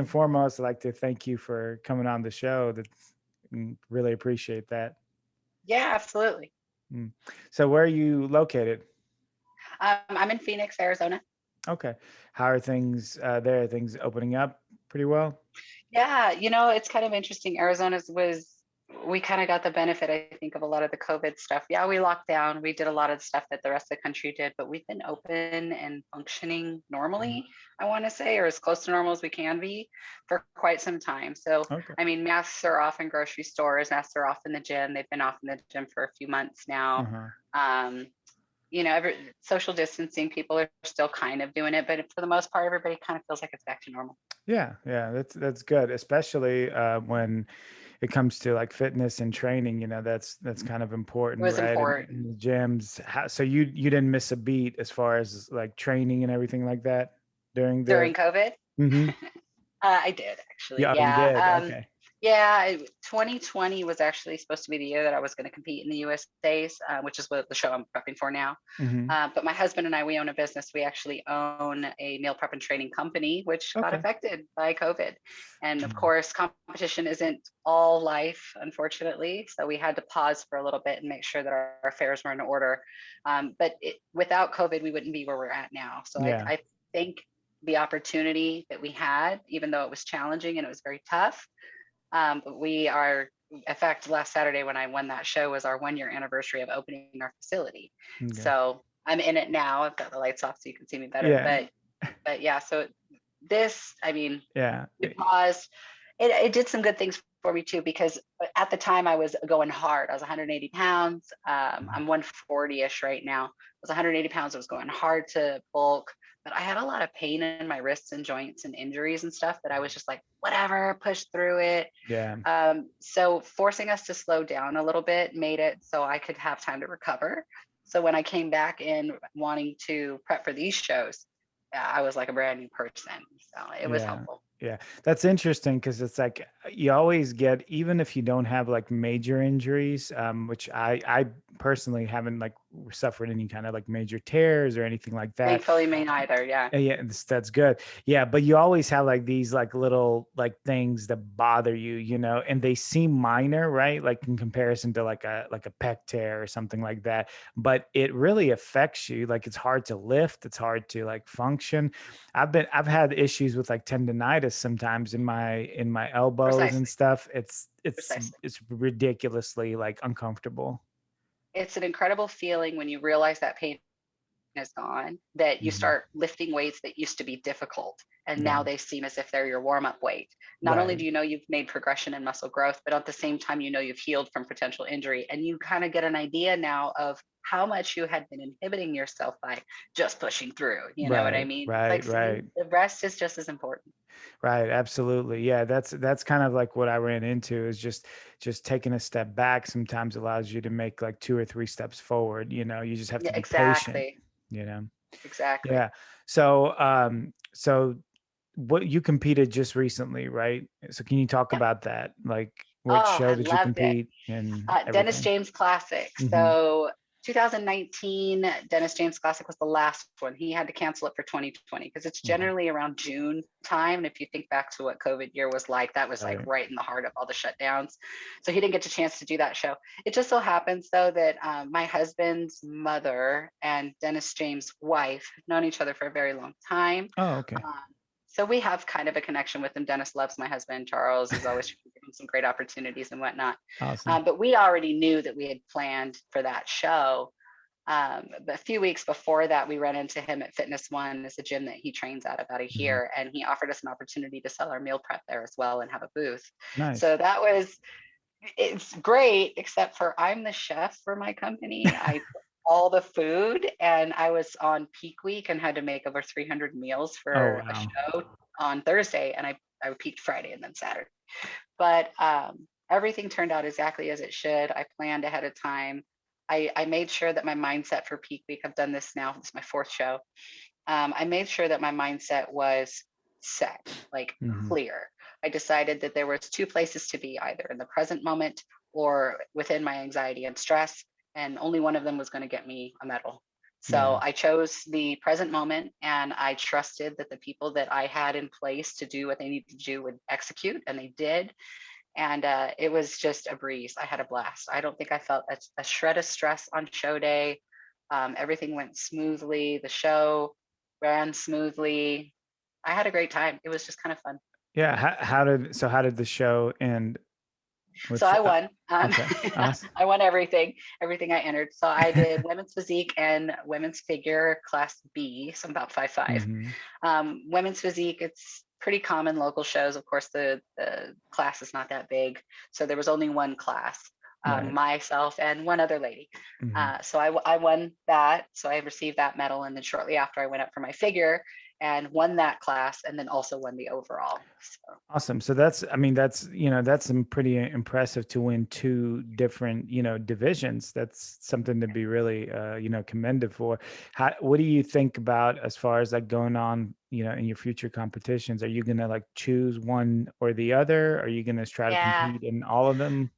and foremost, I'd like to thank you for coming on the show. Really appreciate that. Yeah, absolutely. Mm. So where are you located? I'm in Phoenix, Arizona. Okay. How are things there? Are things opening up pretty well? Yeah, it's kind of interesting. We kind of got the benefit, I think, of a lot of the COVID stuff. Yeah, we locked down. We did a lot of the stuff that the rest of the country did, but we've been open and functioning Mhm. normally, I want to say, or as close to normal as we can be for quite some time. So, Okay. I mean, masks are off in grocery stores, masks are off in the gym. They've been off in the gym for a few months now. Uh-huh. Um, social distancing, people are still kind of doing it, but for the most part, everybody kind of feels like it's back to normal. Yeah, yeah, that's good, especially when it comes to like fitness and training. That's kind of It important, was right? In important the gyms. So you didn't miss a beat as far as like training and everything like that during the. during COVID. Hmm. I did actually. Yeah, you did. Yeah. Okay. 2020 was actually supposed to be the year that I was going to compete in the USA's, which is what the show I'm prepping for now. Hmm. But my husband and I, we own a business. We actually own a meal prep and training company, which got Okay. affected by COVID. And of Mm. course, competition isn't all life, unfortunately. So we had to pause for a little bit and make sure that our affairs were in order. Without COVID, we wouldn't be where we're at now. So Yeah. I think the opportunity that we had, even though it was challenging and it was very tough. But we are, in fact, last Saturday when I won that show was our 1 year anniversary of opening our facility. Okay. So I'm in it now. I've got the lights off so you can see me better. Yeah. But yeah, so I mean, Yeah. we paused. It did some good things for me too, because at the time I was going hard. I was 180 pounds. I'm 140-ish right now. I was 180 pounds. I was going hard to bulk, but I had a lot of pain in my wrists and joints and injuries and stuff that I was just like, whatever, push through it. Yeah. So forcing us to slow down a little bit made it so I could have time to recover. So when I came back in wanting to prep for these shows, I was like a brand new person. So it was Yeah. helpful. Yeah. That's interesting because it's like you always get, even if you don't have like major injuries, which I personally haven't like suffered any kind of like major tears or anything like that. Thankfully, me neither. Yeah. Yeah, that's good. Yeah, but you always have like these like little like things that bother you, and they seem minor, right? Like in comparison to like a pec tear or something like that. But it really affects you. Like it's hard to lift, it's hard to like function. I've had issues with like tendonitis sometimes in my elbows and Precisely. stuff. It's Precisely. it's ridiculously like uncomfortable. It's an incredible feeling when you realize that pain is gone, that you Mhm. start lifting weights that used to be difficult. And Yeah, now they seem as if they're your warm up weight. Not only right. do you know you've made progression in muscle growth, but at the same time, you know you've healed from potential injury. And you kind of get an idea now of how much you had been inhibiting yourself by just pushing through. You know what I Right, mean? It's like, right, see, right. the rest is just as important. Right, absolutely. Yeah, that's kind of like what I ran into is just taking a step back sometimes allows you to make like two or three steps forward, you just have Yeah, to be patient, exactly. you know. Exactly. Yeah. So what you competed just recently, right? So can you talk Yeah. about that? Like what Oh, show I did you loved it. compete and Dennis everything? James Classic. Mhm. So 2019, Dennis James Classic was the last one. He had to cancel it for 2020 because it's Mhm. generally around June time. And if you think back to what COVID year was like, that was like Right. right in the heart of all the shutdowns. So he didn't get a chance to do that show. It just so happens, though, that my husband's mother and Dennis James' wife have known each other for a very long time. Oh, okay. Um, so we have kind of a connection with him. Dennis loves my husband. Charles is always giving him some great opportunities and whatnot. Awesome. But we already knew that we had planned for that show. But a few weeks before that, we ran into him at Fitness One, as a gym that he trains at about a Mhm. year, and he offered us an opportunity to sell our meal prep there as well and have a booth. So Nice. it's great, except for I'm the chef for my company. I cook all the food, and I was on peak week and had to make over 300 meals Oh, for a wow. show on Thursday, and I peaked Friday and then Saturday. But everything turned out exactly as it should. I planned ahead of time. I made sure that my mindset for peak week, I've done this now, this is my fourth show. I made sure that my mindset was set, like Mhm. clear. I decided that there was two places to be, either in the present moment or within my anxiety and stress, and only one of them was going to get me a medal. So Yeah. I chose the present moment, and I trusted that the people that I had in place to do what they needed to do would execute, and they did. And it was just a breeze. I had a blast. I don't think I felt a shred of stress on show day. Everything went smoothly. The show ran smoothly. I had a great time. It was just kind of fun. Yeah. How did the show end So with, I won. okay. Us? I won everything I entered. So I did women's physique and women's figure class B, so I'm about 5'5". Hmm. Women's physique, it's pretty common local shows. Of course, the class is not that big, so there was only one class, Right. myself and one other lady. Hmm. So I won that. So I received that medal, and then shortly after I went up for my figure and won that class, and then also won the overall. So Awesome. So that's, I mean, that's, that's some pretty impressive to win two different, divisions. That's something to be really, commended for. What do you think about as far as like going on, in your future competitions? Are you going to like choose one or the other? Are you going to try to yeah. compete in all of them?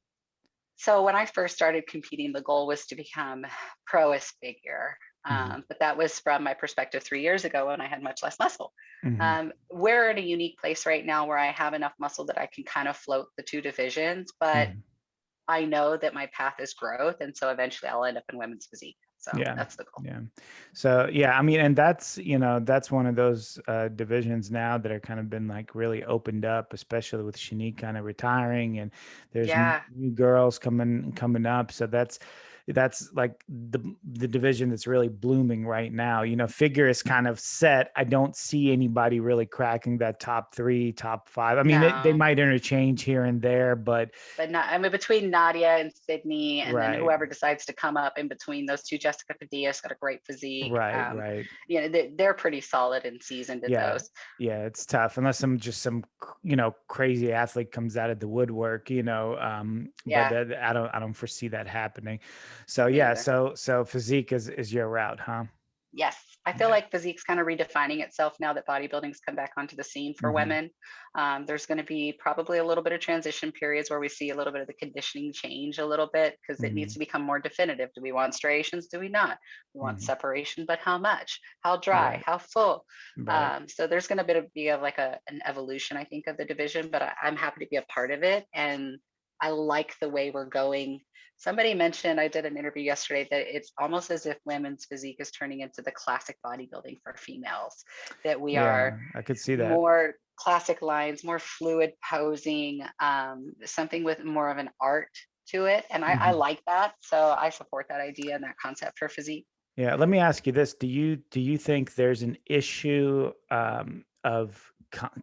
So when I first started competing, the goal was to become pro as figure. Hmm. But that was from my perspective 3 years ago when I had much less muscle. Hmm. We're in a unique place right now where I have enough muscle that I can kind of float the two divisions, but Hmm. I know that my path is growth. And so eventually I'll end up in women's physique. So Yeah. that's the goal. Yeah. So yeah, I mean, and that's one of those divisions now that are kind of been like really opened up, especially with Shanique kind of retiring, and there's Yeah. new girls coming up. So that's like the division that's really blooming right now. Figure is kind of set. I don't see anybody really cracking that top three, top five. I mean, they No. might interchange here and there, but But not, I mean, between Nadia and Sydney, and then right, whoever decides to come up in between those two, Jessica Padilla's got a great physique. right, right. They're pretty solid and seasoned in Yeah. those. Yeah, it's tough unless some crazy athlete comes out of the woodwork, but Yeah, I don't foresee that happening. So me yeah, either. so physique is your route, huh? Yes, I feel Yeah. like physique's kind of redefining itself now that bodybuilding's come back onto the scene for Hmm. women. There's going to be probably a little bit of transition periods where we see a little bit of the conditioning change a little bit because it needs Hmm. to become more definitive. Do we want striations? Do we not? We want Hmm. separation, but how much? How dry? Right. How full? Right. So there's going to be of like an evolution, I think, of the division, but I'm happy to be a part of it. And I like the way we're going. Somebody mentioned, I did an interview yesterday, that it's almost as if women's physique is turning into the classic bodybuilding for females, that we are Yeah, I could see that. more classic lines, more fluid posing, something with more of an art to it. And I Hmm. like that. So I support that idea and that concept for physique. Yeah, let me ask you this: Do you think there's an issue of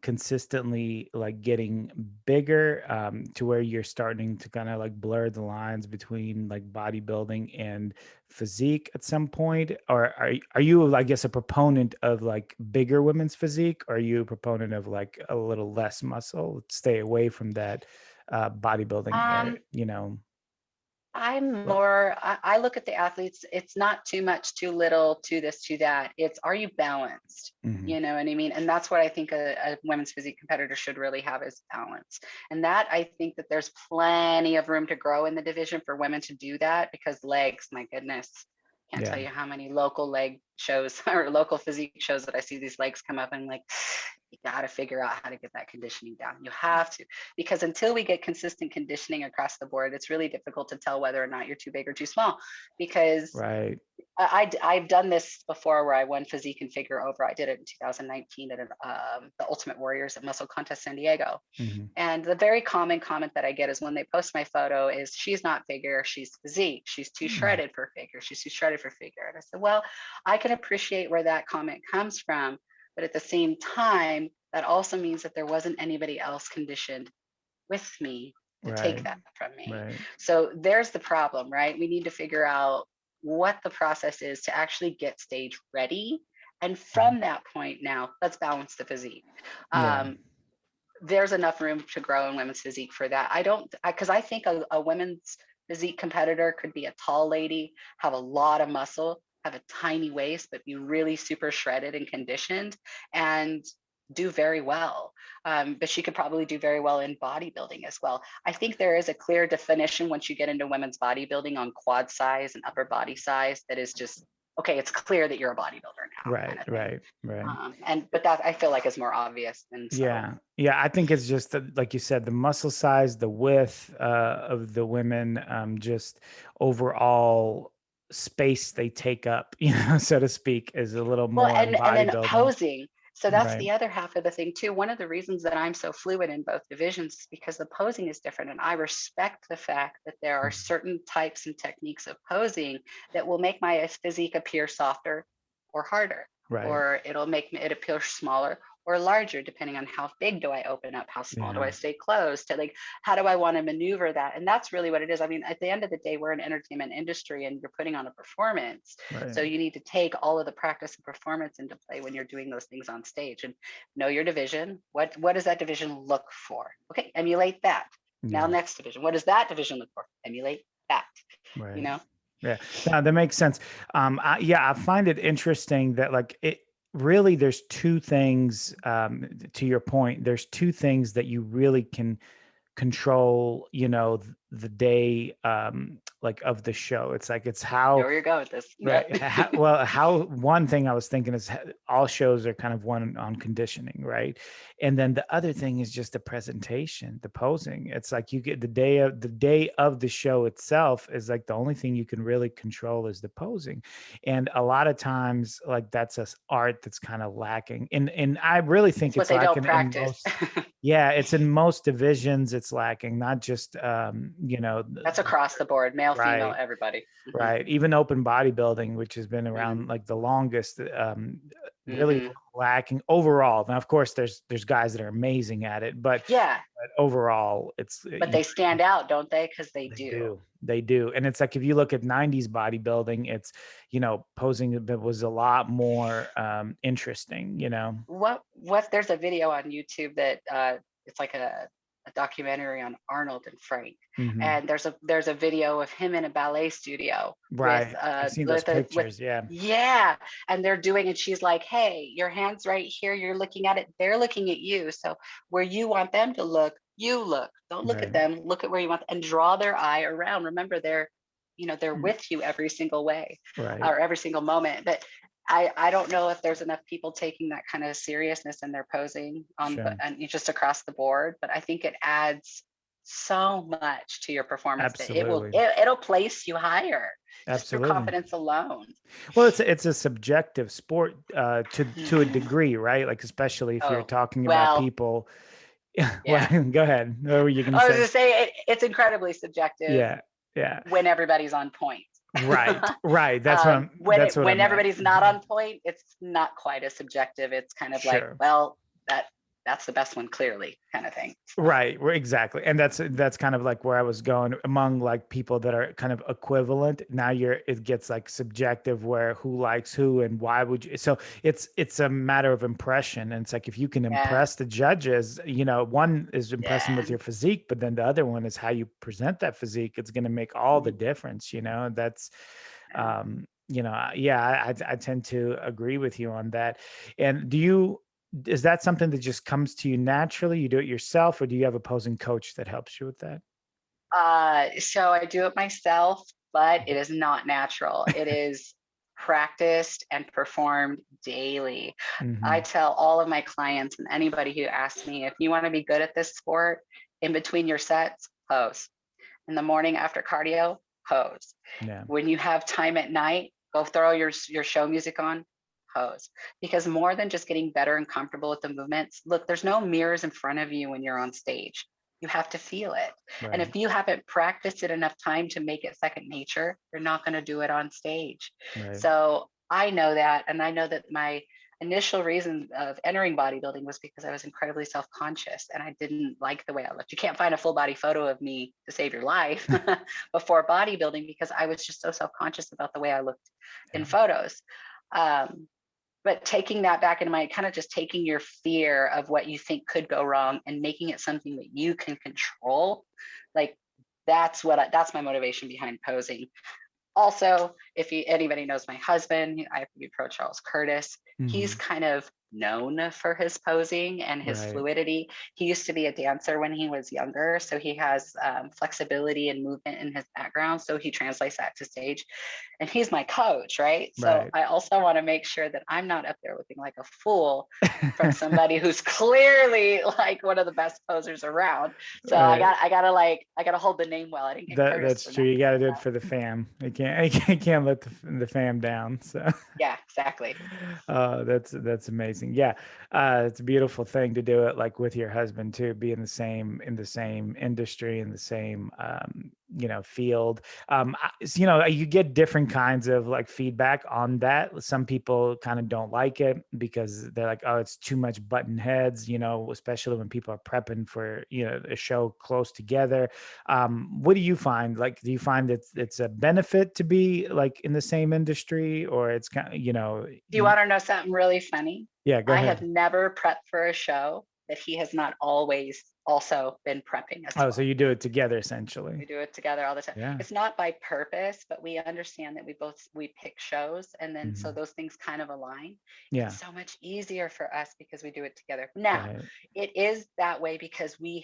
consistently like getting bigger to where you're starting to kind of like blur the lines between like bodybuilding and physique at some point? Or are you, I guess, a proponent of like bigger women's physique? Or are you a proponent of like a little less muscle? Stay away from that bodybuilding area, Um, I'm more, I look at the athletes, it's not too much, too little, too this, too that. It's, are you balanced? Hmm. You know what I mean? And that's what I think a women's physique competitor should really have, is balance. And that, I think that there's plenty of room to grow in the division for women to do that, because legs, my goodness, can't tell Yeah, you how many local leg shows or local physique shows that I see these legs come up, and like, you got to figure out how to get that conditioning down. You have to, because until we get consistent conditioning across the board, it's really difficult to tell whether or not you're too big or too small. Because right. I've done this before where I won physique and figure over. I did it in 2019 at the Ultimate Warriors at Muscle Contest San Diego. Hmm. And the very common comment that I get is when they post my photo is, she's not figure, she's physique. She's too shredded for figure. She's too shredded for figure. And I said, well, I can appreciate where that comment comes from. But at the same time, that also means that there wasn't anybody else conditioned with me to take Right. that from me. Right. So there's the problem, right? We need to figure out what the process is to actually get stage ready. And Mhm. from that point, now let's balance the physique. Yeah. Um, there's enough room to grow in women's physique for that. Because I think a women's physique competitor could be a tall lady, have a lot of muscle, have a tiny waist, but be really super shredded and conditioned and do very well. But she could probably do very well in bodybuilding as well. I think there is a clear definition once you get into women's bodybuilding on quad size and upper body size that is just okay, it's clear that you're a bodybuilder now, kind Right, of thing. right, right. But that I feel like is more obvious. And so, Yeah. Yeah. I think it's just like you said, the muscle size, the width of the women, just overall space they take up, so to speak, is a little well, more in and then bodybuilding. posing. So that's Right. the other half of the thing too. One of the reasons that I'm so fluid in both divisions is because the posing is different, and I respect the fact that there are Mhm. certain types and techniques of posing that will make my physique appear softer or harder, Right. or it'll make it appear smaller or larger, depending on how big do I open up, how small do I Yeah. stay closed, to like how do I want to maneuver that. And that's really what it is. I mean, at the end of the day, we're an entertainment industry and you're putting on a performance, Right. so you need to take all of the practice and performance into play when you're doing those things on stage, and know your division. What does that division look for? Okay, emulate that. Now, Yeah. next division. What does that division look for? Emulate that. You Right. know? Yeah. No, that makes sense. Yeah, I find it interesting that like it really, there's two things, to your point, there's two things that you really can control, the day, like of the show. It's like, it's Know how. where you're going with this. Right. Yep. Well, how one thing I was thinking is all shows are kind of one on conditioning, right? And then the other thing is just the presentation, the posing. It's like you get the day of the show itself is like the only thing you can really control is the posing. And a lot of times like that's a art that's kind of lacking. And I really think It's what it's they don't lacking in practice. most. Yeah, it's in most divisions it's lacking, not just That's across the board, male, female, right. everybody. Right. Even open bodybuilding, which has been Hmm. around like the longest, really Hmm. lacking overall. Now, of course, there's guys that are amazing at it, but, Yeah, overall, it's but they stand out, don't they? Because they they do. do, they do, and it's like if you look at '90s bodybuilding, it's posing that was a lot more interesting. What there's a video on YouTube that it's like a documentary on Arnold and Frank, Hmm. and there's a video of him in a ballet studio Right. I've seen those with pictures. Yeah. yeah, and they're doing, and she's like, hey, your hands right here, you're looking at it, they're looking at you, so where you want them to look, you look, don't look at Right. them, look at where you want, and draw their eye around. Remember, they're Mm. with you every single way, Right. or every single moment. But I don't know if there's enough people taking that kind of seriousness in their posing Sure. and just across the board. But I think it adds so much to your performance that Absolutely. it'll place you higher just through Absolutely. confidence alone. Well, it's a subjective sport, to a Mhm. degree, right? Like, especially if you're Oh, talking about well, people. Yeah. Well, yeah. go ahead. What were you gonna I was say? gonna say it's incredibly subjective Yeah. Yeah. when everybody's on point. Right. Right. That's what I When meant. everybody's not on point, it's not quite as subjective. It's kind of like, Sure. well, that that's the best one, clearly, kind of thing. So, Right, exactly. And that's kind of like where I was going among like people that are kind of equivalent. Now it gets like subjective where who likes who and why would you. So it's a matter of impression. And it's like if you can yeah, impress the judges, one is impressing yeah. with your physique, but then the other one is how you present that physique. It's going to make all the Mhm. difference. That's Yeah. yeah, I tend to agree with you on that. And is that something that just comes to you naturally? You do it yourself, or do you have a posing coach that helps you with that? So I do it myself, but it is not natural. It is practiced and performed daily. I Hmm. tell all of my clients and anybody who asks me, if you want to be good at this sport, in between your sets, pose. In the morning after cardio, pose. Yeah. When you have time at night, go throw your show music on, pose. Because more than just getting better and comfortable with the movements, look, there's no mirrors in front of you when you're on stage. You have to feel it. And Right. if you haven't practiced it enough time to make it second nature, you're not going to do it on stage. Right. So I know that. And I know that my initial reason of entering bodybuilding was because I was incredibly self-conscious and I didn't like the way I looked. You can't find a full body photo of me to save your life before bodybuilding because I was just so self-conscious about the way I looked Yeah. in photos. Um, but taking that back into mind, kind of just taking your fear of what you think could go wrong and making it something that you can control, like that's my motivation behind posing. Also, if anybody knows my husband, I have to be pro Charles Curtis. He's Hmm. kind of known for his posing and his Right. fluidity. He used to be a dancer when he was younger, so he has flexibility and movement in his background. So he translates that to stage, and he's my coach, right? So Right. I also want to make sure that I'm not up there looking like a fool from somebody who's clearly like one of the best posers around. So Right. I gotta hold the name well. I didn't get Curtis That's for true. You nothing. got to do So it for the fam. You can't let the fam down. So, yeah, exactly. that's amazing. Yeah, it's a beautiful thing to do it like with your husband too. Be in the same industry, in the same field. You get different kinds of like feedback on that. Some people kind of don't like it because they're like, oh, it's too much button heads. Especially when people are prepping for a show close together. What do you find? Like, do you find that it's a benefit to be like in the same industry, or it's kind of, Do you want to know something really funny? yeah, go I have ahead. never prepped for a show that he has not always also been prepping as Oh, so well. you do it together essentially. We do it together all the time. Yeah. It's not by purpose, but we understand that we pick shows, and then so Mhm. those things kind of align. Yeah. It's so much easier for us because we do it together. Now, Right. it is that way because we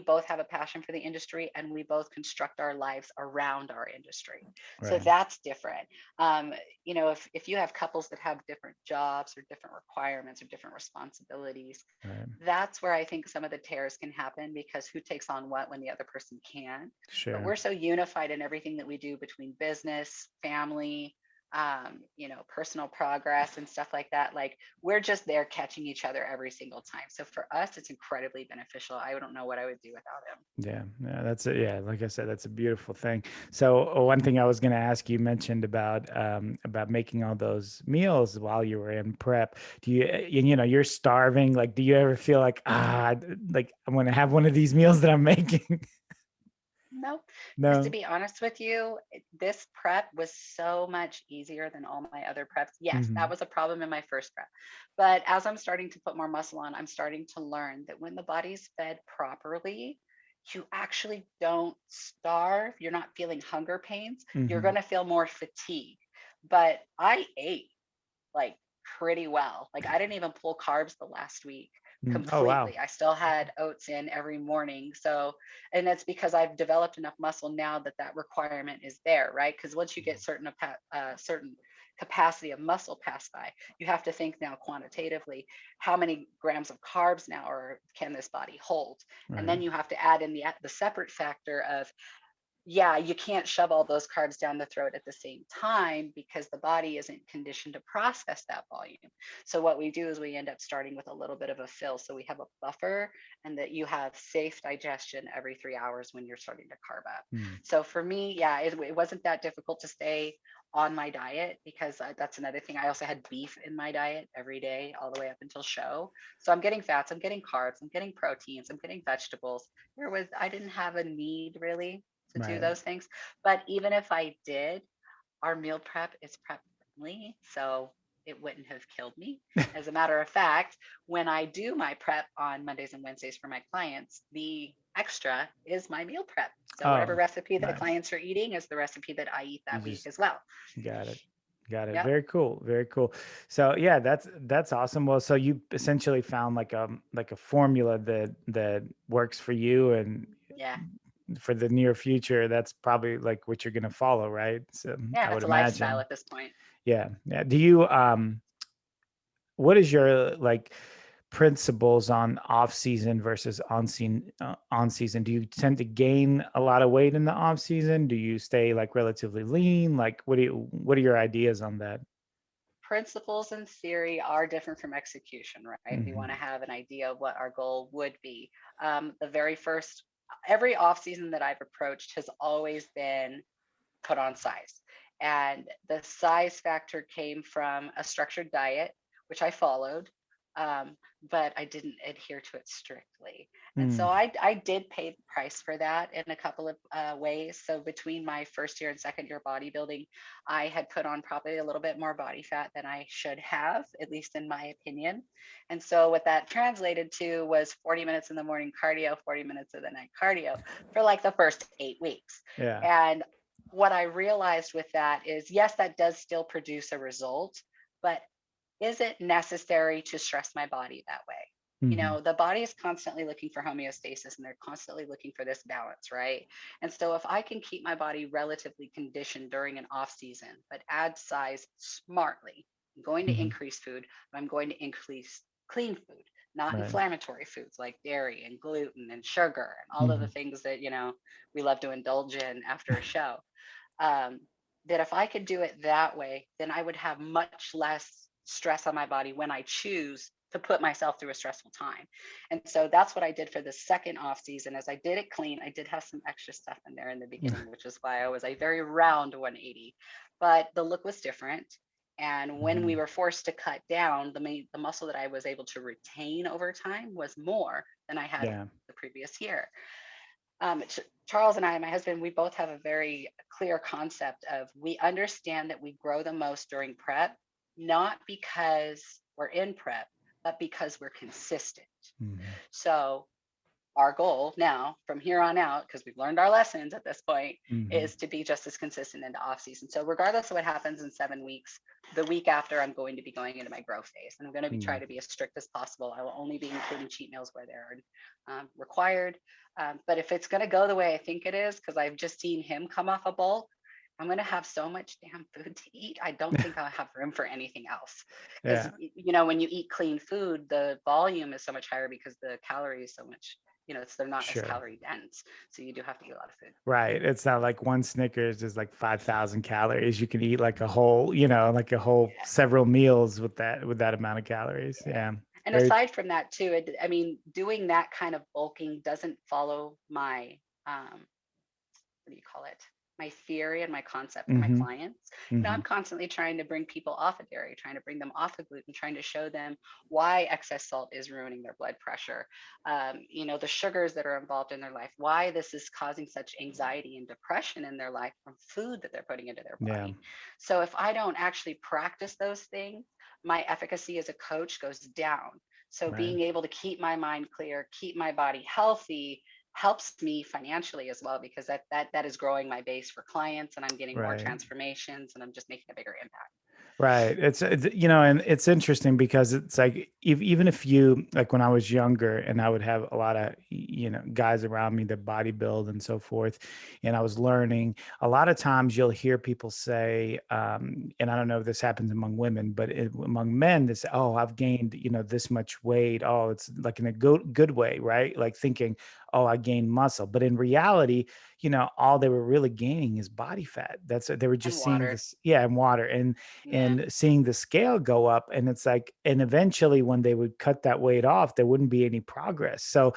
both have a passion for the industry, and we both construct our lives around our industry. So Right. that's different. Um, if you have couples that have different jobs or different requirements or different responsibilities, Right. that's where I think some of the tears can happen, because who takes on what when the other person can. But Sure. we're so unified in everything that we do between business, family, personal progress and stuff like that. Like, we're just there catching each other every single time. So for us, it's incredibly beneficial. I don't know what I would do without him. Yeah, yeah, that's it. Yeah, like I said, that's a beautiful thing. So one thing I was going to ask, you mentioned about making all those meals while you were in prep. Do you, you're starving. Like, do you ever feel like like I'm going to have one of these meals that I'm making? No, because to No. be honest with you, this prep was so much easier than all my other preps. Yes, that Hmm. was a problem in my first prep. But as I'm starting to put more muscle on, I'm starting to learn that when the body's fed properly, you actually don't starve. You're not feeling hunger pains. You're Hmm. going to feel more fatigue. But I ate like pretty well. Like, I didn't even pull carbs the last week Oh wow. completely. I still had oats in every morning. So, and that's because I've developed enough muscle now that that requirement is there, right? Because once you get certain capacity of muscle passed by, you have to think now quantitatively, how many grams of carbs now or can this body hold? And Right. then you have to add in the separate factor of, yeah, you can't shove all those carbs down the throat at the same time because the body isn't conditioned to process that volume. So what we do is we end up starting with a little bit of a fill. So we have a buffer, and that you have safe digestion every 3 hours when you're starting to carb up. Mm. So for me, yeah, it wasn't that difficult to stay on my diet, because that's another thing. I also had beef in my diet every day all the way up until show. So I'm getting fats, I'm getting carbs, I'm getting proteins, I'm getting vegetables. I didn't have a need really to do Right. those things. But even if I did, our meal prep is prep friendly, so it wouldn't have killed me. As a matter of fact, when I do my prep on Mondays and Wednesdays for my clients, the extra is my meal prep. So whatever Oh, recipe the nice. clients are eating is the recipe that I eat You that week just as well. got it. Got it. Yep. Very cool. Very cool. So yeah, that's awesome. Well, so you essentially found like a formula that works for you and Yeah. for the near future. That's probably like what you're gonna follow, right? So Yeah. I would It's a lifestyle imagine. at this point. Yeah. Yeah. Do you what is your like principles on off season versus on season? Do you tend to gain a lot of weight in the off season? Do you stay like relatively lean? Like what are your ideas on that? Principles and theory are different from execution, right? We want to Hmm. have an idea of what our goal would be. The very first, every off season that I've approached has always been put on size. And the size factor came from a structured diet, which I followed, um, but I didn't adhere to it strictly. And Mm. so I did pay the price for that in a couple of ways. So between my first year and second year bodybuilding, I had put on probably a little bit more body fat than I should have, at least in my opinion. And so what that translated to was 40 minutes in the morning cardio, 40 minutes of the night cardio for like the first 8 weeks. Yeah. And what I realized with that is, yes, that does still produce a result, but is it necessary to stress my body that way? Hmm. The body is constantly looking for homeostasis and they're constantly looking for this balance, right? And so if I can keep my body relatively conditioned during an off season, but add size smartly, I'm going to Hmm. increase food, but I'm going to increase clean food, not Right. inflammatory foods like dairy and gluten and sugar and all of the Hmm. things that, we love to indulge in after a show. um, that if I could do it that way, then I would have much less stress on my body when I choose to put myself through a stressful time. And so that's what I did for the second off season. As I did it clean, I did have some extra stuff in there in the beginning, which is why I was a very round 180, but the look was different. And when we Hmm. were forced to cut down, the muscle that I was able to retain over time was more than I had Yeah. the previous year. Charles and I, my husband, we both have a very clear concept of we understand that we grow the most during prep, not because we're in prep, but because we're consistent. Hmm. So our goal now from here on out, because we've learned our lessons at this point, Hmm. is to be just as consistent into off season. So regardless of what happens in 7 weeks, the week after I'm going to be going into my growth phase, and I'm going to be Yeah. try to be as strict as possible. I will only be including cheat meals where they're required. But if it's going to go the way I think it is, because I've just seen him come off a bulk, I'm going to have so much damn food to eat. I don't think I'll have room for anything else. Because, Yeah. when you eat clean food, the volume is so much higher because the calories so much, they're not as Sure. calorie dense. So you do have to eat a lot of food. Right. It's not like one Snickers is like 5,000 calories. You can eat like a whole, like a whole Yeah. several meals with that amount of calories. Yeah. Yeah. And Very. aside from that too, I mean, doing that kind of bulking doesn't follow my what do you call it? My theory and my concept for my Hmm. clients. I'm Hmm. constantly trying to bring people off of dairy, trying to bring them off of gluten, trying to show them why excess salt is ruining their blood pressure. The sugars that are involved in their life, why this is causing such anxiety and depression in their life from food that they're putting into their Yeah. body. So if I don't actually practice those things, my efficacy as a coach goes down. So Right. being able to keep my mind clear, keep my body healthy, helps me financially as well because that is growing my base for clients and I'm getting more Right. transformations and I'm just making a bigger impact. Right. And it's interesting because it's like even if you like when I was younger and I would have a lot of guys around me that bodybuild and so forth, and I was learning. A lot of times you'll hear people say, and I don't know if this happens among women, but among men, they say, "Oh, I've gained this much weight. Oh, it's like in a good way, right? Like thinking, oh, I gained muscle, but in reality." All they were really gaining is body fat. That's they were And just seeing water. this, yeah, and water, and Yeah. and seeing the scale go up. And it's like, and eventually when they would cut that weight off, there wouldn't be any progress. So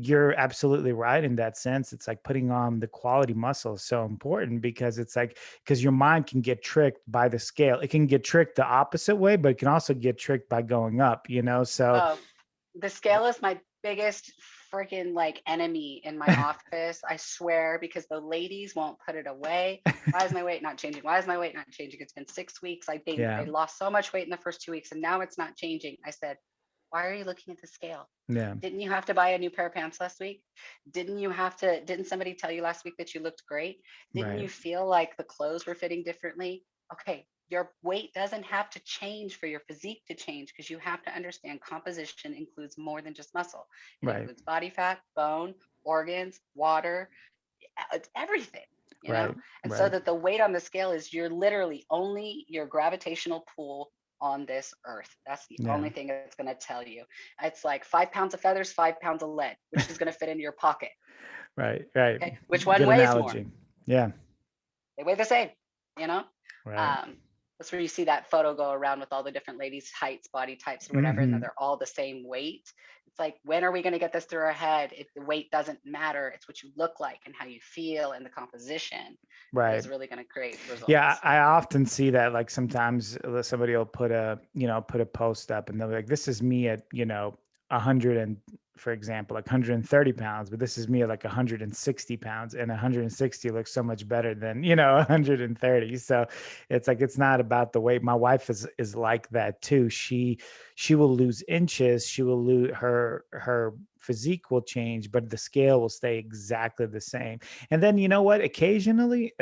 you're absolutely right in that sense. It's like putting on the quality muscle is so important because it's like, because your mind can get tricked by the scale. It can get tricked the opposite way, but it can also get tricked by going up. So Oh, the scale is my biggest freaking like enemy in my office. I swear, because the ladies won't put it away. Why is my weight not changing? Why is my weight not changing? It's been 6 weeks. yeah, I lost so much weight in the first 2 weeks and now it's not changing. I said, why are you looking at the scale? yeah, Didn't you have to buy a new pair of pants last week? Didn't somebody tell you last week that you looked great? Didn't right, you feel like the clothes were fitting differently? Okay, your weight doesn't have to change for your physique to change because you have to understand composition includes more than just muscle. It right, includes body fat, bone, organs, water, it's everything, you know? right, And so right, that the weight on the scale is you're literally only your gravitational pull on this earth. That's the yeah, only thing it's going to tell you. It's like 5 pounds of feathers, 5 pounds of lead, which is going to fit into your pocket. right. Okay. Which one Good weighs more? analogy. Yeah, They weigh the same, you know? right. Um, that's where you see that photo go around with all the different ladies' heights, body types, or whatever, and that Hmm. they're all the same weight. It's like, when are we going to get this through our head? The weight doesn't matter. It's what you look like and how you feel and the composition that Right. is really going to create Yeah, results. I often see that. Like sometimes somebody will put a post up and they'll be like, this is me at, 100 and, for example, like 130 pounds, but this is me at like 160 pounds, and 160 looks so much better than, 130. So it's like, it's not about the weight. My wife is like that too. She will lose inches. She will lose her physique will change, but the scale will stay exactly the same. And then you know what? Occasionally,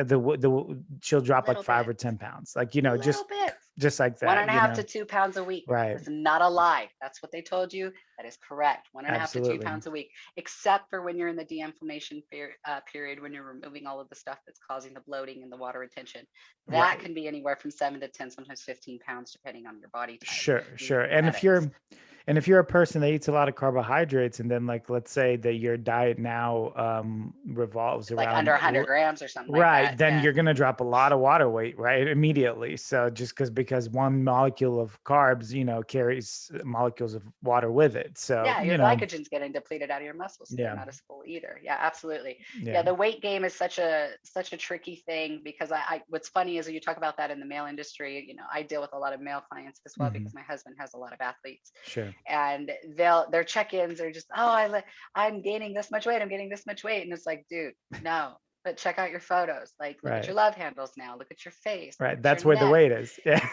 she'll drop like Little 5 bit, or 10 pounds. Like little just bit. just like One that, and a you half know? to 2 pounds a week. Right. That's not a lie. That's what they told you. That is correct. One and a half to two Absolutely. pounds a week, except for when you're in the de-inflammation period, when you're removing all of the stuff that's causing the bloating and the water retention. That Right. can be anywhere from 7 to 10, sometimes 15 pounds, depending on your body type Sure, and your sure. genetics. And if you're a person that eats a lot of carbohydrates, and then like let's say that your diet now revolves It's like under around 100 grams or something like right, that. then Yeah. you're going to drop a lot of water weight, right? Immediately. So just because one molecule of carbs, you know, carries molecules of water with it. So, Yeah, your you know, glycogen's getting depleted out of your muscles, so they're yeah. not as full either. Yeah, absolutely. Yeah, Yeah. the weight game is such a tricky thing because I what's funny is when you talk about that in the male industry, I deal with a lot of male clients as well Hmm. because my husband has a lot of athletes, Sure. and their check-ins are just, oh, I'm gaining this much weight, I'm getting this much weight, and it's like, dude, no. But check out your photos. Like, look at Right. your love handles now. Look at your face. Look Right. at your That's where the neck. weight is. Yeah.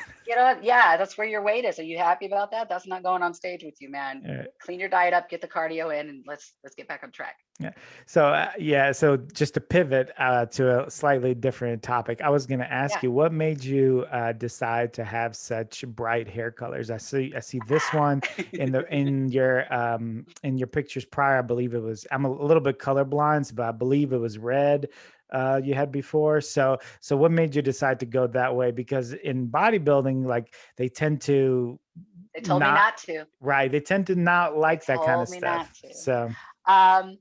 Yeah, that's where your weight is. Are you happy about that? That's not going on stage with you, man. Yeah. Clean your diet up, get the cardio in, and let's get back on track. Yeah. So yeah. So just to pivot to a slightly different topic, I was going to ask Yeah. you, what made you decide to have such bright hair colors? I see this one in your pictures prior. I believe it was. I'm a little bit colorblind, but I believe it was red. You had before. So what made you decide to go that way? Because in bodybuilding, like they tend to They told me not not to. right. They tend to not They like that kind of told me stuff. not to. So. Um,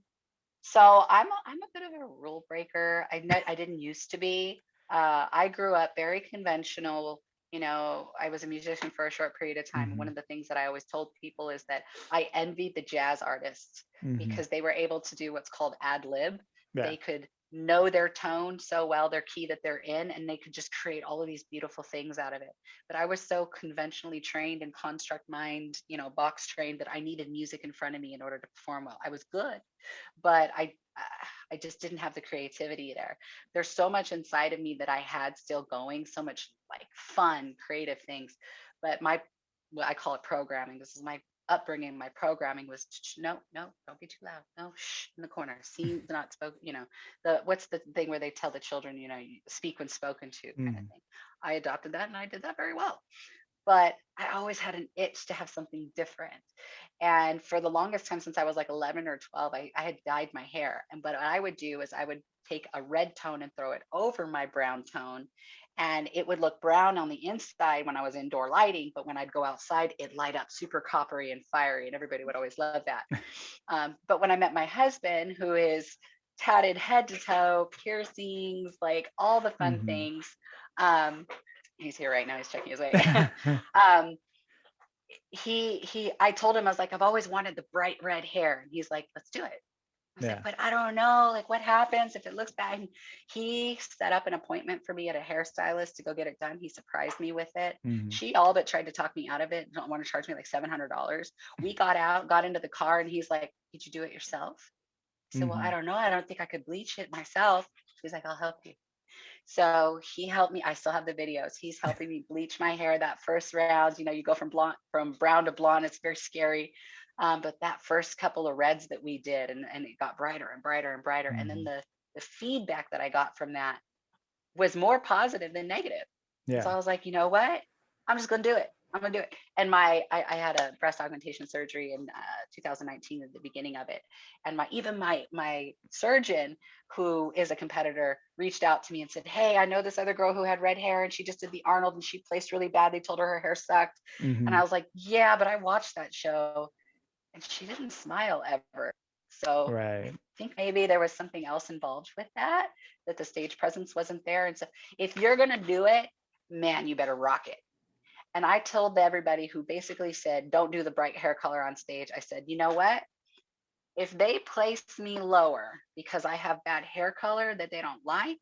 so I'm a bit of a rule breaker. I didn't used to be. I grew up very conventional. I was a musician for a short period of time. One Hmm. of the things that I always told people is that I envied the jazz artists Hmm. because they were able to do what's called ad lib. Yeah. They could know their tone so well, their key that they're in, and they could just create all of these beautiful things out of it. But I was so conventionally trained and construct mind, box trained, that I needed music in front of me in order to perform well. I was good, but I just didn't have the creativity there. There's so much inside of me that I had still going, so much like fun, creative things. But what I call it programming. This is my upbringing. My programming was no, no, don't be too loud. No, shh, in the corner. Seen, not spoken. What's the thing where they tell the children, you speak when spoken to, kind of Mm. thing. I adopted that and I did that very well. But I always had an itch to have something different. And for the longest time, since I was like 11 or 12, I had dyed my hair. And but what I would do is I would take a red tone and throw it over my brown tone. And it would look brown on the inside when I was indoor lighting. But when I'd go outside, it'd light up super coppery and fiery. And everybody would always love that. But when I met my husband, who is tatted head to toe, piercings, like all the fun Mhm. things, um, he's here right now. He's checking his weight. um, I told him, I was like, I've always wanted the bright red hair. And he's like, let's do it. I was like, Yeah. but I don't know, like what happens if it looks bad? And he set up an appointment for me at a hairstylist to go get it done. He surprised me with it. Mhm. She all but tried to talk me out of it. Don't want to charge me like $700. We got out, got into the car, and he's like, did you do it yourself? I said, well, I Mhm. don't know. I don't think I could bleach it myself. He's like, I'll help you. So he helped me. I still have the videos. He's helping me bleach my hair that first round. You go from brown to blonde. It's very scary. But that first couple of reds that we did, and it got brighter and brighter and brighter. And then Mhm. the feedback that I got from that was more positive than negative. And so Yeah. I was like, you know what? I'm just gonna do it. I'm gonna do it. And I had a breast augmentation surgery in 2019 at the beginning of it. And my surgeon, who is a competitor, reached out to me and said, hey, I know this other girl who had red hair and she just did the Arnold and she placed really bad. They told her hair sucked. And I Mhm. was like, yeah, but I watched that show and she didn't smile ever. So I Right. think maybe there was something else involved with that the stage presence wasn't there. And so if you're going to do it, man, you better rock it. And I told everybody who basically said, don't do the bright hair color on stage. I said, you know what? If they place me lower because I have bad hair color that they don't like,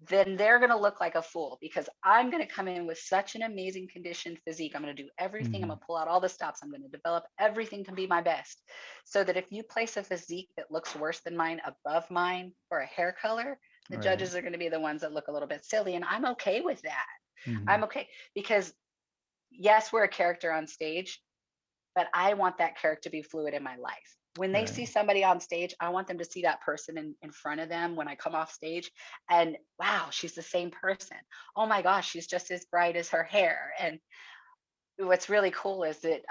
then they're going to look like a fool because I'm going to come in with such an amazing conditioned physique. I'm going to do everything. I'm Mhm. going to pull out all the stops. I'm going to develop everything to be my best. So that if you place a physique that looks worse than mine above mine for a hair color, the Right. judges are going to be the ones that look a little bit silly. And I'm okay with that. Mhm. I'm okay because yes, we're a character on stage, but I want that character to be fluid in my life. When they Right. see somebody on stage, I want them to see that person in front of them when I come off stage. And wow, she's the same person. Oh my gosh, she's just as bright as her hair. And what's really cool is that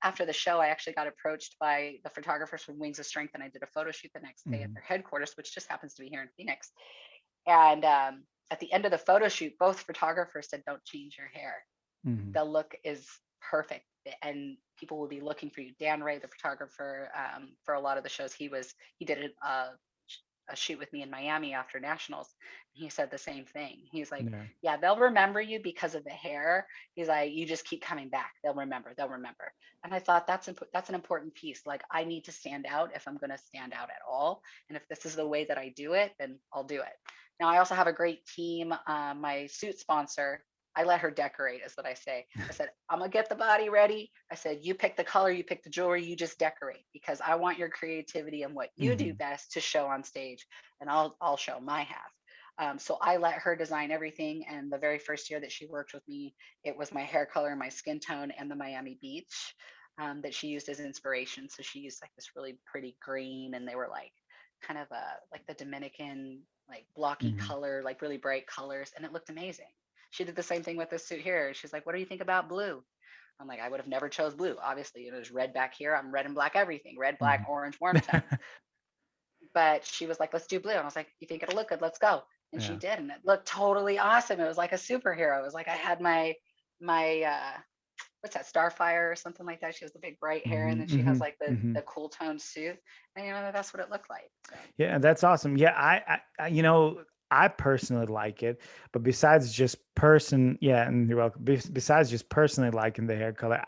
after the show, I actually got approached by the photographers from Wings of Strength, and I did a photo shoot the next day at Hmm. their headquarters, which just happens to be here in Phoenix. And at the end of the photo shoot, both photographers said, "Don't change your hair. Hmm. The look is perfect, and people will be looking for you." Dan Ray, the photographer, for a lot of the shows, he did a shoot with me in Miami after nationals. He said the same thing. He's like, Yeah. "Yeah, they'll remember you because of the hair." He's like, "You just keep coming back. They'll remember. They'll remember." And I thought that's an important piece. Like, I need to stand out if I'm going to stand out at all. And if this is the way that I do it, then I'll do it. Now, I also have a great team. My suit sponsor, I let her decorate, is what I say. I said, "I'm gonna get the body ready." I said, "You pick the color, you pick the jewelry, you just decorate, because I want your creativity and what you do Hmm. best to show on stage, and I'll show my half." So I let her design everything. And the very first year that she worked with me, it was my hair color, my skin tone, and the Miami Beach that she used as inspiration. So she used like this really pretty green, and they were like kind of like the Dominican, like blocky Hmm. color, like really bright colors, and it looked amazing. She did the same thing with this suit here. She's like, "What do you think about blue?" I'm like, "I would have never chose blue. Obviously, there's red back here. I'm red and black everything. Red, black, Hmm. orange, warm tones." But she was like, "Let's do blue." And I was like, "You think it'll look good? Let's go." And she Yeah. did, and it looked totally awesome. It was like a superhero. It was like I had my what's that, Starfire or something like that. She has the big bright hair, and Hmm. then she has Hmm. like Hmm. the cool tone suit. And that's what it looked like. So Yeah, that's awesome. Yeah, I personally like it, but besides just yeah, and you're welcome. Besides just personally liking the hair color,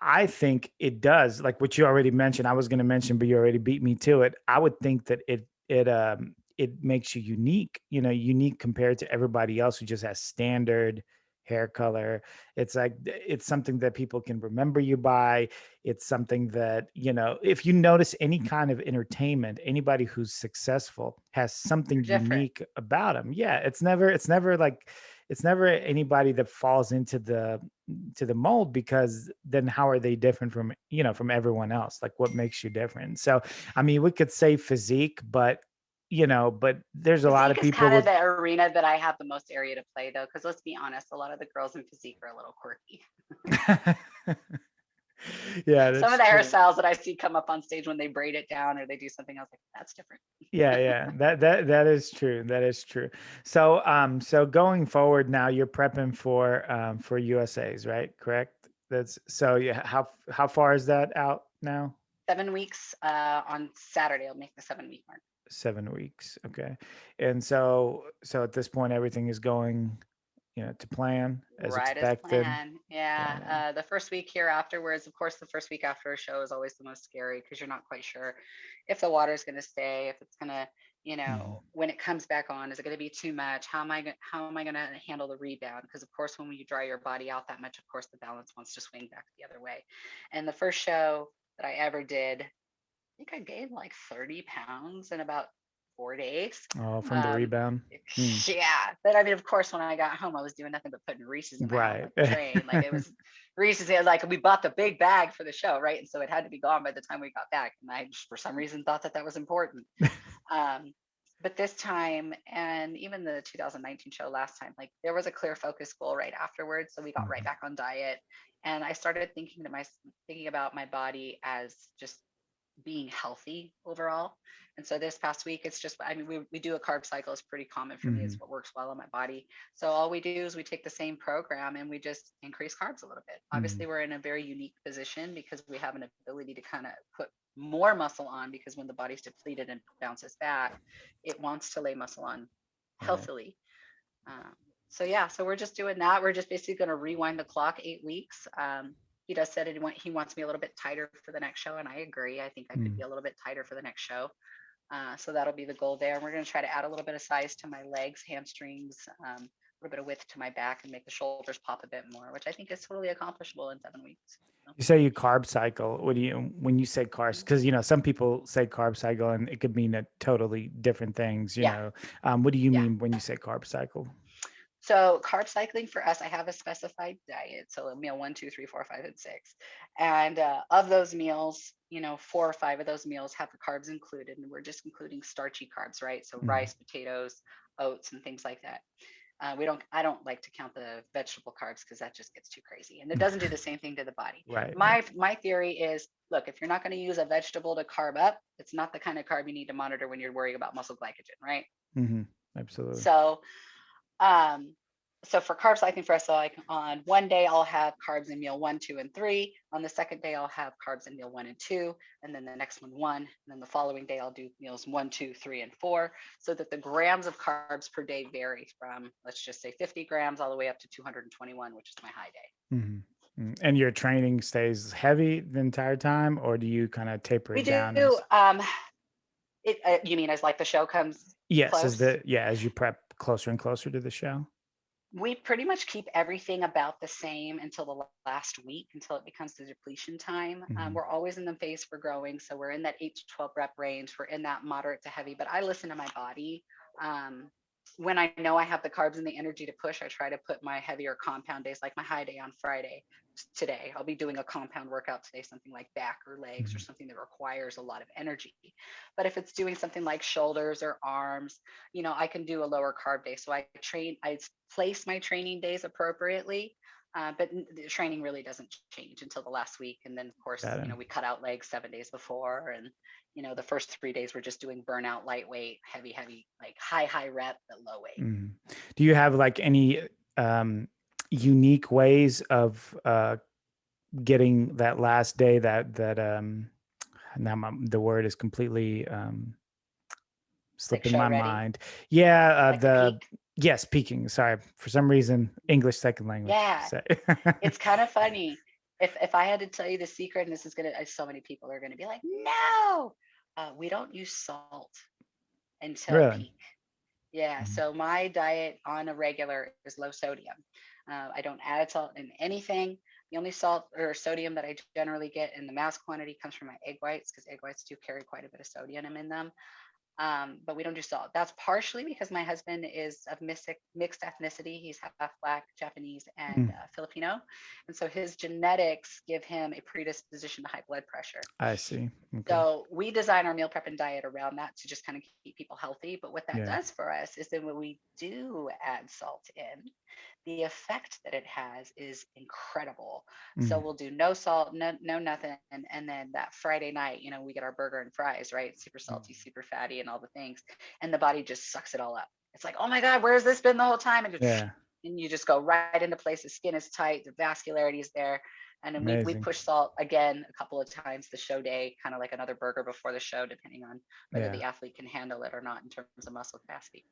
I think it does, like what you already mentioned. I was going to mention, but you already beat me to it. I would think that it makes you unique, unique compared to everybody else who just has standard hair color. It's like it's something that people can remember you by. It's something that, if you notice any kind of entertainment, anybody who's successful has you're something different. unique about them. Yeah, it's never anybody that falls into the mold, because then how are they different from, from everyone else? Like, what makes you different? So, I mean, we could say physique, but there's a lot of Physique is people kind of with the arena that I have the most area to play, though, because let's be honest, a lot of the girls in physique are a little quirky. yeah, Some of that's the true. hairstyles that I see come up on stage when they braid it down or they do something else, like that's different. Yeah, yeah, that is true. That is true. So going forward now, you're prepping for USA's, right? Correct. That's so. Yeah. How far is that out now? 7 weeks on Saturday, I'll make the 7 week mark. 7 weeks. Okay. And so at this point, everything is going, to plan as Right as expected. planned. Yeah. Yeah. The first week here afterwards, of course, the first week after a show is always the most scary because you're not quite sure if the water's going to stay, if it's going to, Hmm. when it comes back on, is it going to be too much? How am I going to handle the rebound? Because of course, when you dry your body out that much, of course, the balance wants to swing back the other way. And the first show that I ever did, think I gained like 30 pounds in about 4 days. Oh, from the Um, rebound. Mm. yeah, but I mean, of course, when I got home, I was doing nothing but putting Reese's in my mouth Right. like a train. Like it was Reese's. Like we bought the big bag for the show, right? And so it had to be gone by the time we got back. And I just, for some reason, thought that was important. Um, but this time, and even the 2019 show last time, like there was a clear focus goal right afterwards. So we got right Mhm. back on diet, and I started thinking about my body as just being healthy overall. And so this past week, it's just, I mean, we do a carb cycle. It's pretty common for me. It's Mhm. what works well on my body. So all we do is we take the same program and we just increase carbs a little bit. Obviously, Mhm. we're in a very unique position because we have an ability to kind of put more muscle on, because when the body's depleted and bounces back, it wants to lay muscle on Right. healthily. Um, so yeah, so we're just doing that. We're just basically going to rewind the clock 8 weeks. He does said he wants me a little bit tighter for the next show, and I agree. I think I could be Mm. a little bit tighter for the next show. So that'll be the goal there. And we're going to try to add a little bit of size to my legs, hamstrings, a little bit of width to my back, and make the shoulders pop a bit more, which I think is totally accomplishable in 7 weeks. So, You say you carb cycle. What do you when you say carbs? Because some people say carb cycle and it could mean a totally different things. yeah, What do you yeah. mean when you say carb cycle? So carb cycling for us, I have a specified diet. So meal 1, 2, 3, 4, 5, and 6. And of those meals, 4 or 5 of those meals have the carbs included, and we're just including starchy carbs, right? So Mhm. rice, potatoes, oats, and things like that. I don't like to count the vegetable carbs because that just gets too crazy, and it doesn't do the same thing to the body. Right, right. My theory is, look, if you're not going to use a vegetable to carb up, it's not the kind of carb you need to monitor when you're worrying about muscle glycogen, right? Hmm. Absolutely. So um, so for carbs, cycling for us, so like on one day I'll have carbs in meal 1, 2, and 3. On the second day I'll have carbs in meal 1 and 2, and then the next one, and then the following day I'll do meals 1, 2, 3, and 4, so that the grams of carbs per day vary from, let's just say, 50 grams all the way up to 221, which is my high day. Mhm. And your training stays heavy the entire time, or do you kind of taper We it down do. as? You mean as like the show comes Yes, close? as you prep closer and closer to the show. We pretty much keep everything about the same until the last week, until it becomes the depletion time. Hmm. We're always in the phase for growing. So we're in that 8 to 12 rep range. We're in that moderate to heavy, but I listen to my body. Um, when I know I have the carbs and the energy to push, I try to put my heavier compound days, like my high day on Friday. Today, I'll be doing a compound workout today, something like back or legs or Hmm. something that requires a lot of energy. But if it's doing something like shoulders or arms, I can do a lower carb day. So I place my training days appropriately. But the training really doesn't change until the last week. And then, of course, Got it. we cut out legs 7 days before. And, the first 3 days we're just doing burnout, lightweight, heavy, heavy, like high rep, but low weight. Mhm. Do you have like any um, unique ways of getting that last day that now the word is completely Like slipping show my ready, mind. Yeah, like the peak. yes, peaking. Sorry, for some reason, English second language. Yeah. So, It's kind of funny. If I had to tell you the secret, and this is so many people are gonna be like, no, we don't use salt until really. peak. Yeah, Mhm. so my diet on a regular is low sodium. I don't add salt in anything. The only salt or sodium that I generally get in the mass quantity comes from my egg whites, because egg whites do carry quite a bit of sodium in them. But we don't do salt. That's partially because my husband is of mixed ethnicity. He's half Black, Japanese, and Mm, Filipino. And so his genetics give him a predisposition to high blood pressure. I see. Okay. So we design our meal prep and diet around that to just kind of keep people healthy. But what that Yeah. does for us is that when we do add salt in, the effect that it has is incredible. So Mm, we'll do no salt, no nothing, and then that Friday night, we get our burger and fries, right? Super salty, mm. super fatty, and all the things, and the body just sucks it all up. It's like, oh my god, where's this been the whole time? And just, Yeah. and you just go right into place. The skin is tight, the vascularity is there. And then we Amazing. push salt again a couple of times the show day, kind of like another burger before the show, depending on whether Yeah. the athlete can handle it or not in terms of muscle capacity.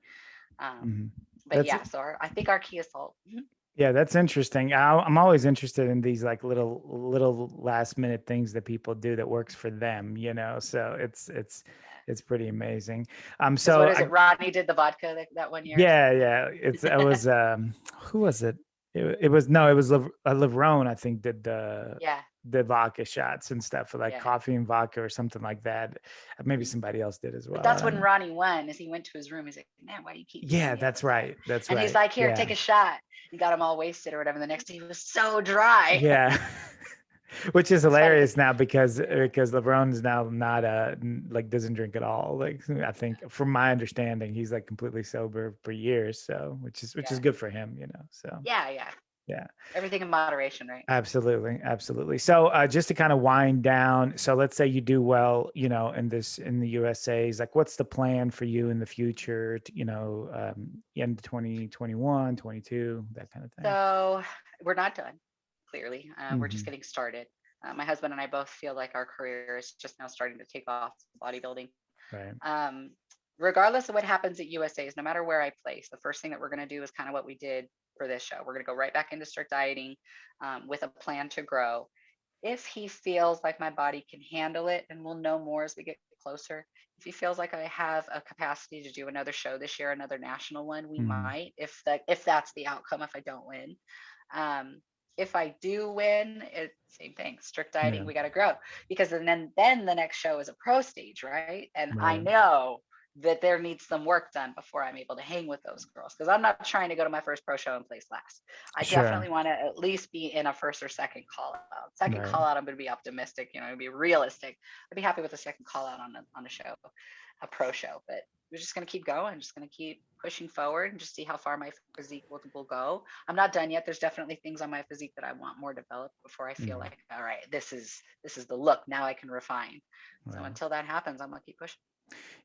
Um, Hmm. but That's yeah, so I think our key is salt. Mhm. Yeah, that's interesting. I'm always interested in these like little last minute things that people do that works for them, you know. So it's pretty amazing. Because what So is it? Ronnie did the vodka that one year or yeah, something. yeah. It was who was it? It was no, it was Levrone, I think, did Yeah, the vodka shots and stuff for like yeah. coffee and vodka or something like that. Maybe Mhm. somebody else did as But well. I that's don't when know. Ronnie won. As he went to his room, he's like, "Man, why do you keep doing Yeah, me all that's the time?" right. That's And he's right. like, "Here, take Yeah. a shot." He got him all wasted or whatever. The next day, he was so dry. Yeah. Which is It's funny because hilarious now because LeBron is now not like doesn't drink at all. Like I think from my understanding, he's like completely sober for years. So which is yeah, good for him, you know. So yeah. yeah, Everything in moderation, right? absolutely, absolutely. So just to kind of wind down, so let's say you do well, you know, in the USA's, like what's the plan for you in the future? End of 2021, 22, that kind of thing. So we're not done. Clearly, we're just Hmm. getting started. My husband and I both feel like our career is just now starting to take off bodybuilding. Right. Um, Regardless of what happens at USA's, no matter where I place, the first thing that we're going to do is kind of what we did for this show. We're going to go right back into strict dieting with a plan to grow. If he feels like my body can handle it, and we'll know more as we get closer. If he feels like I have a capacity to do another show this year, another national one, we Mm, might. If that's the outcome, if I don't win. Um, if I do win, it's same thing. Strict dieting, yeah. we got to grow, because then the next show is a pro stage, right? And I Right. know that there needs some work done before I'm able to hang with those girls. Because I'm not trying to go to my first pro show and place last. I Sure. definitely want to at least be in a first or second call out. Second Right. call out, I'm going to be optimistic, be realistic. I'd be happy with a second call out on a show, a pro show. But we're just going to keep going, just going to keep pushing forward and just see how far my physique will go. I'm not done yet. There's definitely things on my physique that I want more developed before I feel Mhm. like, all right, this is the look. Now I can refine. So Right. until that happens, I'm gonna keep pushing.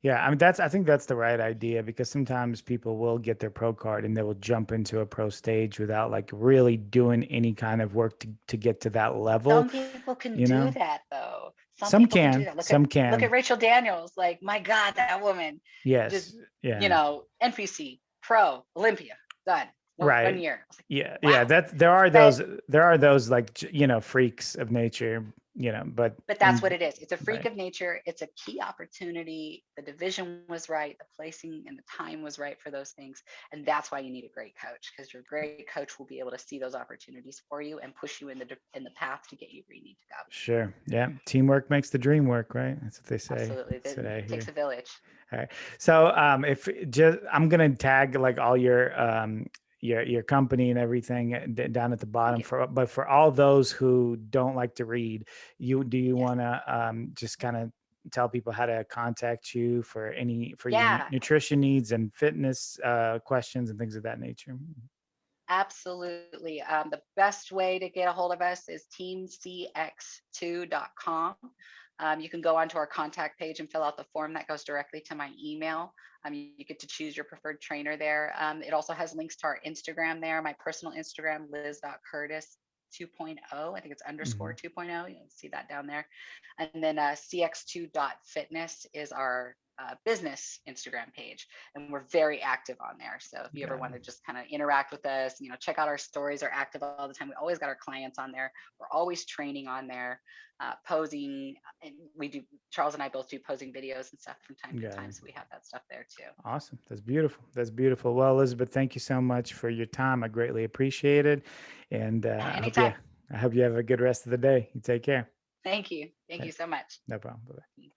Yeah, I mean I think that's the right idea because sometimes people will get their pro card and they will jump into a pro stage without like really doing any kind of work to get to that level, Some people can you do know? that though. Some Some people can do can, that. some Look at can. Rachel Daniels. Like, my God, that woman just, Yes. Yeah. NPC, pro, Olympia, done. One Right. year. I was like, Yeah. Yeah. wow. That But there are those like, freaks of nature, but that's what and it is. It's a freak right. of nature. It's a key opportunity. The division was right, the placing and the time was right for those things. And that's why you need a great coach, because your great coach will be able to see those opportunities for you and push you in the path to get you where you need to go. Sure. Yeah. Teamwork makes the dream work, right? That's what they say. Absolutely. That's what I It takes hear. a village. All right. So if just I'm gonna tag like all your company and everything down at the Thank bottom you. but for all those who don't like to read, you Yes. want to just kind of tell people how to contact you for your Yeah, nutrition needs and fitness questions and things of that nature. absolutely. The best way to get a hold of us is teamcx2.com. You can go onto our contact page and fill out the form that goes directly to my email. You get to choose your preferred trainer there. It also has links to our Instagram there. My personal Instagram, liz.curtis 2.0. I think it's underscore Mhm. 2.0. You'll see that down there. And then cx2.fitness is our business Instagram page, and we're very active on there. So if you ever Got want it. to just kind of interact with us, check out our stories. Are active all the time. We always got our clients on there. We're always training on there, posing, and we do. Charles and I both do posing videos and stuff from time to Got time, it. so we have that stuff there too. Awesome. That's beautiful. That's beautiful. Well, Elizabeth, thank you so much for your time. I greatly appreciate it, and Anytime. I hope you have a good rest of the day. You take care. Thank you. Thank Okay. you so much. No problem. Bye.